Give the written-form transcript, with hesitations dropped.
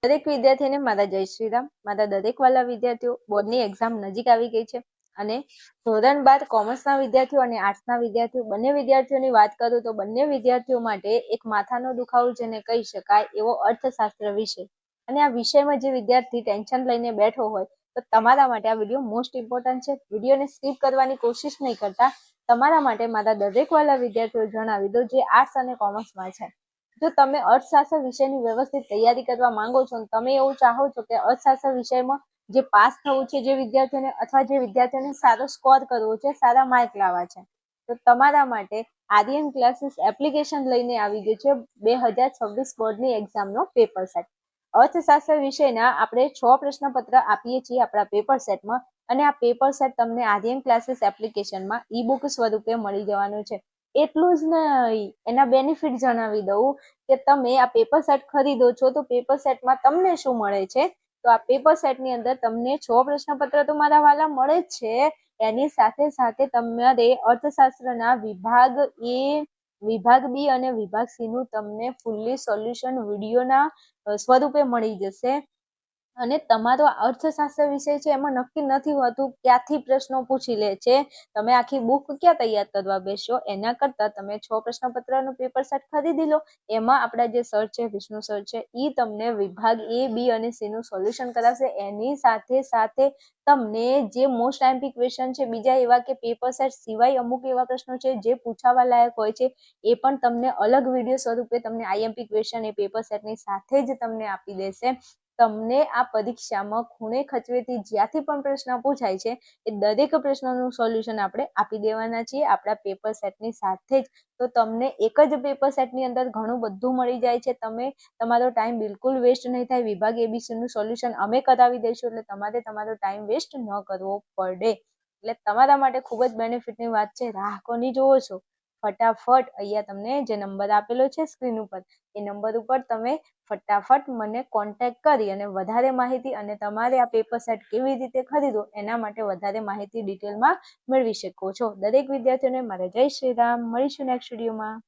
દરેક વિદ્યાર્થીને મારા જય શ્રીરામ. મારા દરેક વાલા વિદ્યાર્થીઓ, બોર્ડની એક્ઝામ નજીક આવી ગઈ છે અને ધોરણ 12 કોમર્સના વિદ્યાર્થીઓ અને આર્ટ્સના વિદ્યાર્થીઓ બંને વિદ્યાર્થીઓની વાત કરું તો બંને વિદ્યાર્થીઓ માટે એક માથાનો દુખાવો જેને કહી શકાય એવો અર્થશાસ્ત્ર વિષય, અને આ વિષયમાં જે વિદ્યાર્થી ટેન્શન લઈને બેઠો હોય તો તમારા માટે આ વિડીયો મોસ્ટ ઇમ્પોર્ટન્ટ છે. વિડીયોને સ્કીપ કરવાની કોશિશ નહીં કરતા. તમારા માટે મારા દરેક વાલા વિદ્યાર્થીઓ જણાવી દો જે આર્ટ્સ અને કોમર્સમાં છે. જો તમે અર્થશાસ્ત્ર વિષયની વ્યવસ્થિત તૈયારી કરવા માંગો છો, તમે એવું ચાહો છો કે અર્થશાસ્ત્ર વિષયમાં જે પાસ થવું છે જે વિદ્યાર્થીઓને, અથવા જે વિદ્યાર્થીઓને સારો સ્કોર કરવો છે, સારા માર્ક લાવવા છે, તો તમારા માટે આર્યન ક્લાસીસ એપ્લિકેશન લઈને આવી ગયું છે 2026 બોર્ડની એક્ઝામનો પેપર સેટ. અર્થશાસ્ત્ર વિષયના આપણે 6 પ્રશ્નપત્ર આપીએ છીએ આપણા પેપર સેટમાં, અને આ પેપર સેટ તમને આર્યન ક્લાસીસ એપ્લિકેશનમાં ઈ બુક સ્વરૂપે મળી જવાનું છે. એટલું જ નહીં, એના બેનિફિટ જણાવી દઉં કે તમે આ પેપર સેટ ખરીદો છો તો પેપર સેટમાં તમને શું મળે છે. તો આ પેપર સેટની અંદર તમને 6 પ્રશ્નપત્ર તો મારા વાલા મળે જ છે, એની સાથે સાથે તમારે અર્થશાસ્ત્રના વિભાગ એ, વિભાગ બી અને વિભાગ સી નું તમને ફૂલ્લી સોલ્યુશન વિડીયોના સ્વરૂપે મળી જશે. અને તમારો અર્થશાસ્ત્ર વિષય છે એમાં નક્કી નથી હોતું ક્યાંથી પ્રશ્નો પૂછી લે છે. તમે આખી બુક ક્યાં તૈયાર કરવા બેસો, એના કરતા તમે 6 પ્રશ્નપત્રનું પેપર સેટ ખરીદી લો. એમાં આપણા જે સર છે, વિષ્ણુ સર છે, એ તમને વિભાગ એ, બી અને સી નું સોલ્યુશન કરાવશે. એની સાથે સાથે તમને જે મોસ્ટ આઈએમપી ક્વેશ્ચન છે, બીજા એવા કે પેપર સેટ સિવાય અમુક એવા પ્રશ્નો છે જે પૂછાવા લાયક હોય છે, એ પણ તમને અલગ વિડીયો સ્વરૂપે તમને આઈએમપી ક્વેશ્ચન એ પેપર સેટની સાથે જ તમને આપી દેશે. તમને આ પરીક્ષામાં ખૂણે ખચવેથી જ્યાંથી પણ પ્રશ્ન પૂછાય છે એ દરેક પ્રશ્નોનું સોલ્યુશન આપણે આપી દેવાના છીએ આપણા પેપર સેટની સાથે જ. તો તમને એક જ પેપર સેટની અંદર ઘણું બધું મળી જાય છે. તમે તમારો ટાઈમ બિલકુલ વેસ્ટ નહીં થાય. વિભાગ એબીસી નું સોલ્યુશન અમે કરાવી દઈશું, એટલે તમારે તમારો ટાઈમ વેસ્ટ ન કરવો પડે. એટલે તમારા માટે ખૂબ જ બેનિફિટની વાત છે. રાહ કોની જોવો છો? ફટાફટ અહીંયા તમને જે નંબર આપેલો છે સ્ક્રીન ઉપર, એ નંબર ઉપર તમે ફટાફટ મને કોન્ટેક્ટ કરી અને વધારે માહિતી, અને તમારે આ પેપર સેટ કેવી રીતે ખરીદો એના માટે વધારે માહિતી ડિટેલમાં મેળવી શકો છો. દરેક વિદ્યાર્થીઓને મારા જય શ્રી રામ. મળીશું નેક્સ્ટ વિડીયોમાં.